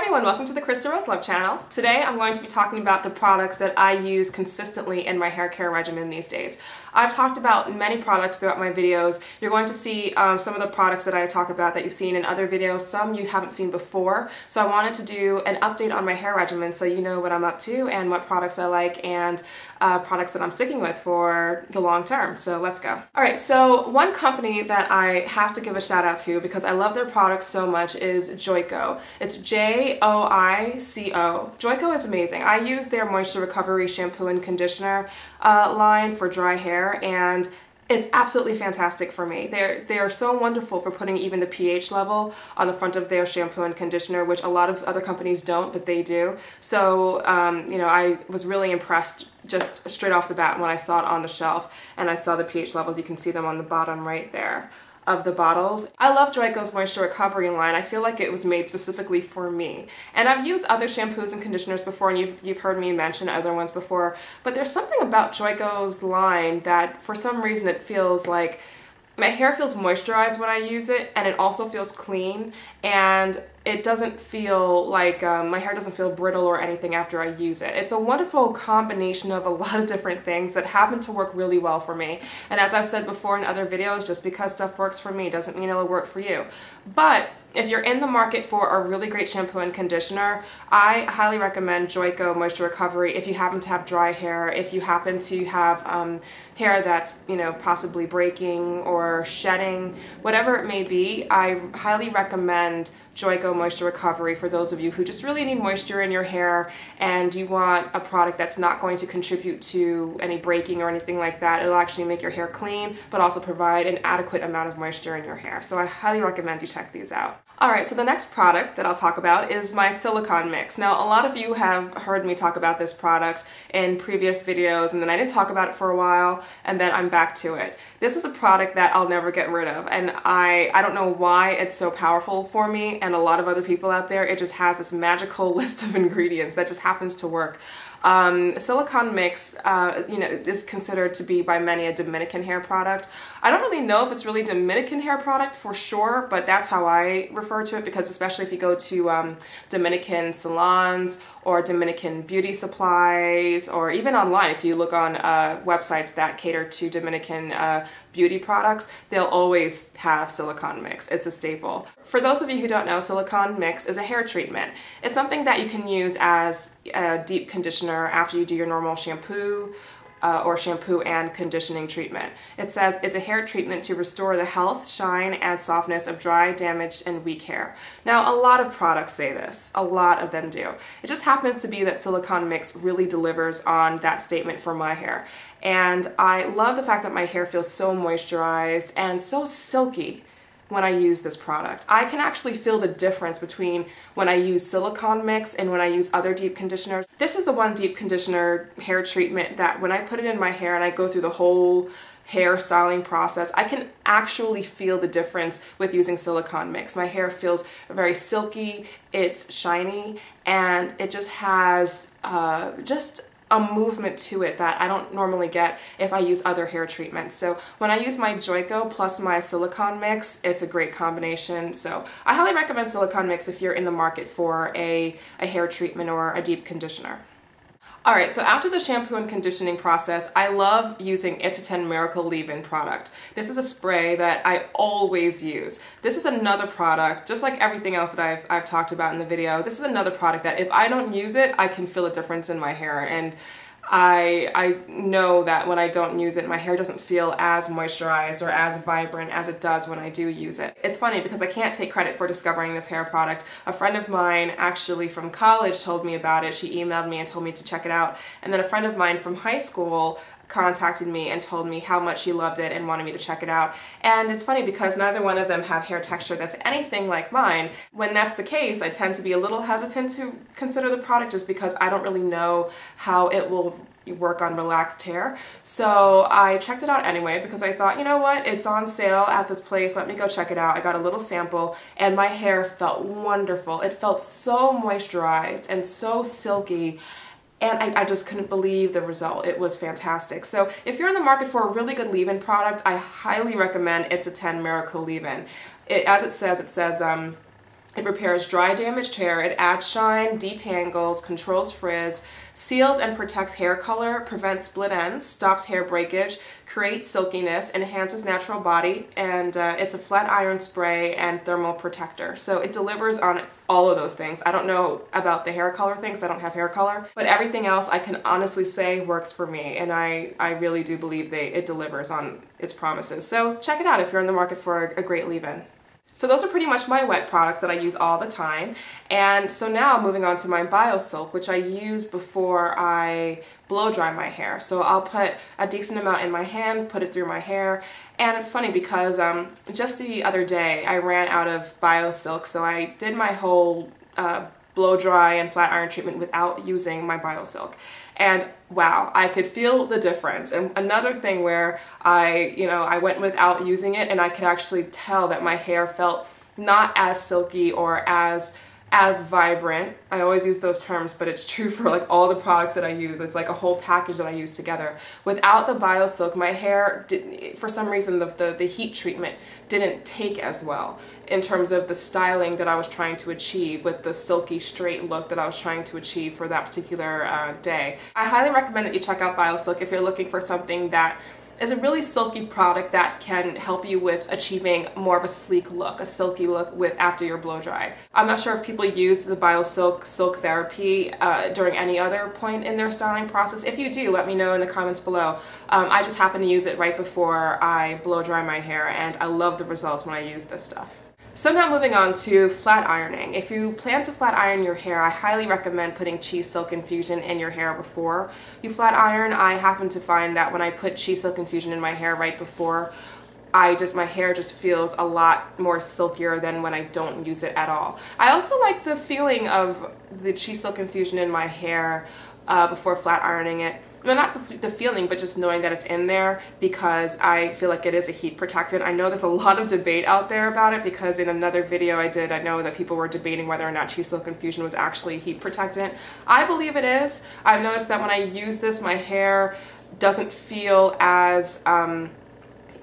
everyone, welcome to the Krista Rose Love channel. Today I'm going to be talking about the products that I use consistently in my hair care regimen these days. I've talked about many products throughout my videos. You're going to see some of the products that I talk about that you've seen in other videos, some you haven't seen before. So I wanted to do an update on my hair regimen so you know what I'm up to and what products I like and products that I'm sticking with for the long term. So let's go. Alright, so one company that I have to give a shout out to because I love their products so much is Joico. It's Joico. Joico is amazing. I use their Moisture Recovery shampoo and conditioner line for dry hair, and it's absolutely fantastic for me. They are so wonderful for putting even the pH level on the front of their shampoo and conditioner, which a lot of other companies don't, but they do. So, you know, I was really impressed just straight off the bat when I saw it on the shelf and I saw the pH levels. You can see them on the bottom right there of the bottles. I love Joico's Moisture Recovery line. I feel like it was made specifically for me. And I've used other shampoos and conditioners before, and you've heard me mention other ones before, but there's something about Joico's line that for some reason it feels like my hair feels moisturized when I use it, and it also feels clean, and it doesn't feel like, my hair doesn't feel brittle or anything after I use it. It's a wonderful combination of a lot of different things that happen to work really well for me. And as I've said before in other videos, just because stuff works for me doesn't mean it'll work for you. But if you're in the market for a really great shampoo and conditioner, I highly recommend Joico Moisture Recovery if you happen to have dry hair, if you happen to have hair that's, you know, possibly breaking or shedding, whatever it may be. I highly recommend Joico Moisture Recovery for those of you who just really need moisture in your hair and you want a product that's not going to contribute to any breaking or anything like that. It'll actually make your hair clean, but also provide an adequate amount of moisture in your hair. So I highly recommend you check these out. Alright, so the next product that I'll talk about is my silicone mix. Now, a lot of you have heard me talk about this product in previous videos, and then I didn't talk about it for a while, and then I'm back to it. This is a product that I'll never get rid of, and I don't know why it's so powerful for me and a lot of other people out there. It just has this magical list of ingredients that just happens to work. Silicone mix, you know, is considered to be by many a Dominican hair product. I don't really know if it's really Dominican hair product for sure, but that's how I refer to it, because especially if you go to Dominican salons or Dominican beauty supplies, or even online, if you look on websites that cater to Dominican beauty products, they'll always have silicone mix. It's a staple. For those of you who don't know, silicone mix is a hair treatment. It's something that you can use as a deep conditioner after you do your normal shampoo or shampoo and conditioning treatment. It says it's a hair treatment to restore the health, shine, and softness of dry, damaged, and weak hair. Now, a lot of products say this. A lot of them do. It just happens to be that silicone mix really delivers on that statement for my hair. And I love the fact that my hair feels so moisturized and so silky when I use this product. I can actually feel the difference between when I use silicone mix and when I use other deep conditioners. This is the one deep conditioner hair treatment that when I put it in my hair and I go through the whole hair styling process, I can actually feel the difference with using silicone mix. My hair feels very silky, it's shiny, and it just has just a movement to it that I don't normally get if I use other hair treatments. So when I use my Joico plus my silicone mix, it's a great combination. So I highly recommend silicone mix if you're in the market for a hair treatment or a deep conditioner. Alright, so after the shampoo and conditioning process, I love using It's a 10 Miracle Leave-In product. This is a spray that I always use. This is another product, just like everything else that I've talked about in the video, this is another product that if I don't use it, I can feel a difference in my hair. And I know that when I don't use it, my hair doesn't feel as moisturized or as vibrant as it does when I do use it. It's funny because I can't take credit for discovering this hair product. A friend of mine actually from college told me about it. She emailed me and told me to check it out. And then a friend of mine from high school contacted me and told me how much he loved it and wanted me to check it out. And it's funny because neither one of them have hair texture that's anything like mine. When that's the case, I tend to be a little hesitant to consider the product just because I don't really know how it will work on relaxed hair. So I checked it out anyway because I thought, you know what, it's on sale at this place, let me go check it out. I got a little sample and my hair felt wonderful. It felt so moisturized and so silky. And I just couldn't believe the result. It was fantastic. So if you're in the market for a really good leave-in product, I highly recommend It's a 10 Miracle Leave-In. As it says It repairs dry, damaged hair, it adds shine, detangles, controls frizz, seals and protects hair color, prevents split ends, stops hair breakage, creates silkiness, enhances natural body, and it's a flat iron spray and thermal protector. So it delivers on all of those things. I don't know about the hair color things, I don't have hair color, but everything else I can honestly say works for me, and I really do believe it delivers on its promises. So check it out if you're in the market for a great leave-in. So those are pretty much my wet products that I use all the time. And so now moving on to my BioSilk, which I use before I blow dry my hair. So I'll put a decent amount in my hand, put it through my hair. And it's funny because just the other day I ran out of BioSilk, so I did my whole blow dry and flat iron treatment without using my BioSilk. And wow, I could feel the difference. And another thing where I went without using it, and I could actually tell that my hair felt not as silky or as vibrant. I always use those terms, but it's true for like all the products that I use. It's like a whole package that I use together. Without the BioSilk, my hair didn't, for some reason the heat treatment didn't take as well in terms of the styling that I was trying to achieve with the silky straight look that I was trying to achieve for that particular day. I highly recommend that you check out BioSilk if you're looking for something that is a really silky product that can help you with achieving more of a sleek look, a silky look after your blow dry. I'm not sure if people use the BioSilk Silk Therapy during any other point in their styling process. If you do, let me know in the comments below. I just happen to use it right before I blow dry my hair, and I love the results when I use this stuff. So now moving on to flat ironing. If you plan to flat iron your hair, I highly recommend putting Cheese Silk Infusion in your hair before you flat iron. I happen to find that when I put Cheese Silk Infusion in my hair right before, my hair just feels a lot more silkier than when I don't use it at all. I also like the feeling of the Cheese Silk Infusion in my hair before flat ironing it. Well, not the feeling, but just knowing that it's in there, because I feel like it is a heat protectant. I know there's a lot of debate out there about it, because in another video I did, I know that people were debating whether or not Cheese Silk Infusion was actually a heat protectant. I believe it is. I've noticed that when I use this, my hair doesn't feel as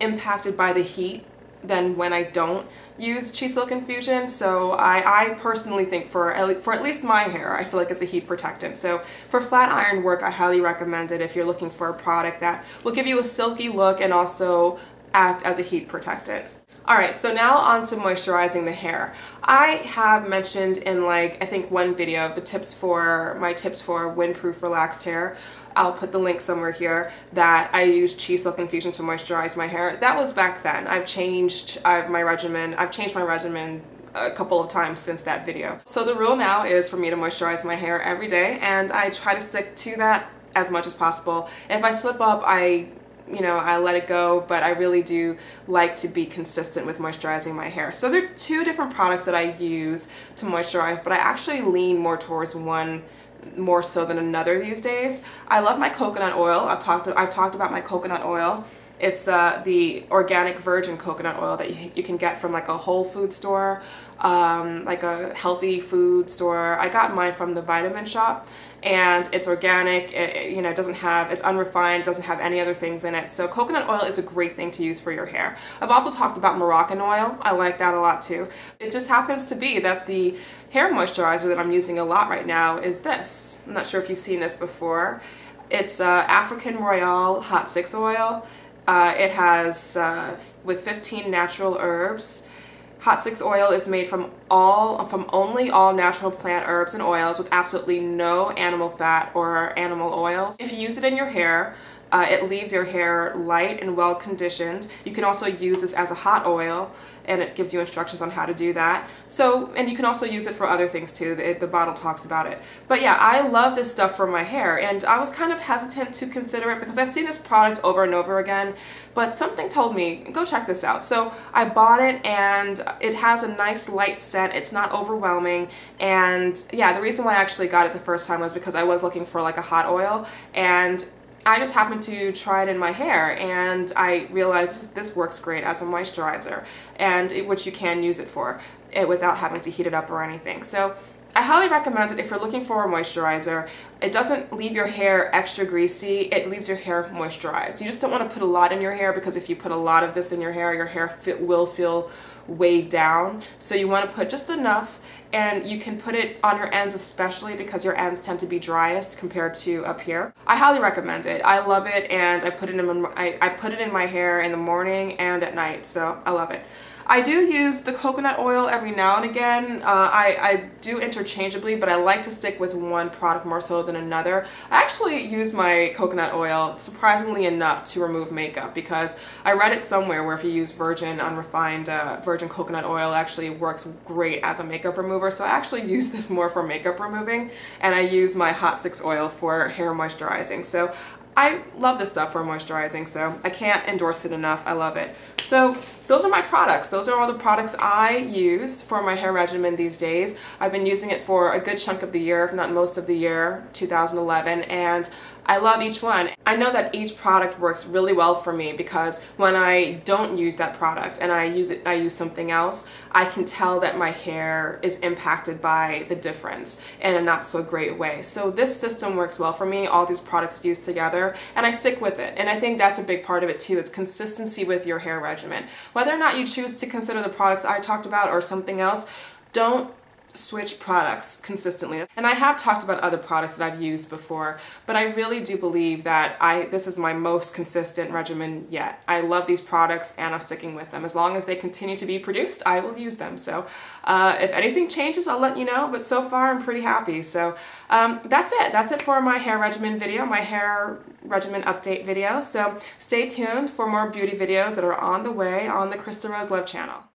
impacted by the heat than when I don't use Cheese Silk Infusion. So I personally think for at least my hair, I feel like it's a heat protectant. So for flat iron work, I highly recommend it if you're looking for a product that will give you a silky look and also act as a heat protectant. Alright, so now on to moisturizing the hair. I have mentioned in I think one video, my tips for windproof relaxed hair. I'll put the link somewhere here, that I use Cheese Silk Infusion to moisturize my hair. That was back then. I've changed my regimen a couple of times since that video. So the rule now is for me to moisturize my hair every day, and I try to stick to that as much as possible. If I slip up, I let it go, but I really do like to be consistent with moisturizing my hair. So there are two different products that I use to moisturize, but I actually lean more towards one more so than another these days. I love my coconut oil. I've talked about my coconut oil. It's the organic virgin coconut oil that you can get from like a Whole Food store, like a healthy food store. I got mine from the Vitamin Shop, and it's organic. It's unrefined, doesn't have any other things in it. So coconut oil is a great thing to use for your hair. I've also talked about Moroccan oil. I like that a lot too. It just happens to be that the hair moisturizer that I'm using a lot right now is this. I'm not sure if you've seen this before. It's African Royale Hot 6 oil. It has with 15 natural herbs. Hot 6 oil is made from only all natural plant herbs and oils with absolutely no animal fat or animal oils. If you use it in your hair, it leaves your hair light and well conditioned. You can also use this as a hot oil, and it gives you instructions on how to do that. And you can also use it for other things too. The bottle talks about it. But yeah, I love this stuff for my hair, and I was kind of hesitant to consider it because I've seen this product over and over again, but something told me, go check this out. So I bought it, and it has a nice light scent. It's not overwhelming, and yeah, the reason why I actually got it the first time was because I was looking for like a hot oil, and I just happened to try it in my hair, and I realized this works great as a moisturizer, and which you can use it for without having to heat it up or anything. So I highly recommend it if you're looking for a moisturizer. It doesn't leave your hair extra greasy, it leaves your hair moisturized. You just don't want to put a lot in your hair, because if you put a lot of this in your hair will feel weighed down. So you want to put just enough, and you can put it on your ends, especially because your ends tend to be driest compared to up here. I highly recommend it. I love it, and I put it in my hair in the morning and at night, so I love it. I do use the coconut oil every now and again. I do interchangeably, but I like to stick with one product more so than another. I actually use my coconut oil, surprisingly enough, to remove makeup, because I read it somewhere where if you use virgin unrefined virgin coconut oil, it actually works great as a makeup remover. So I actually use this more for makeup removing, and I use my Hot 6 oil for hair moisturizing. So I love this stuff for moisturizing, so I can't endorse it enough. I love it. So those are my products. Those are all the products I use for my hair regimen these days. I've been using it for a good chunk of the year, if not most of the year, 2011, and I love each one. I know that each product works really well for me, because when I don't use that product and I use something else, I can tell that my hair is impacted by the difference in a not so great way. So this system works well for me, all these products used together, and I stick with it. And I think that's a big part of it too. It's consistency with your hair regimen. Whether or not you choose to consider the products I talked about or something else, don't switch products consistently. And I have talked about other products that I've used before, but I really do believe that this is my most consistent regimen yet. I love these products and I'm sticking with them. As long as they continue to be produced, I will use them. So if anything changes, I'll let you know, but so far I'm pretty happy. So that's it. That's it for my hair regimen video, my hair regimen update video. So stay tuned for more beauty videos that are on the way on the Krista Rose Love channel.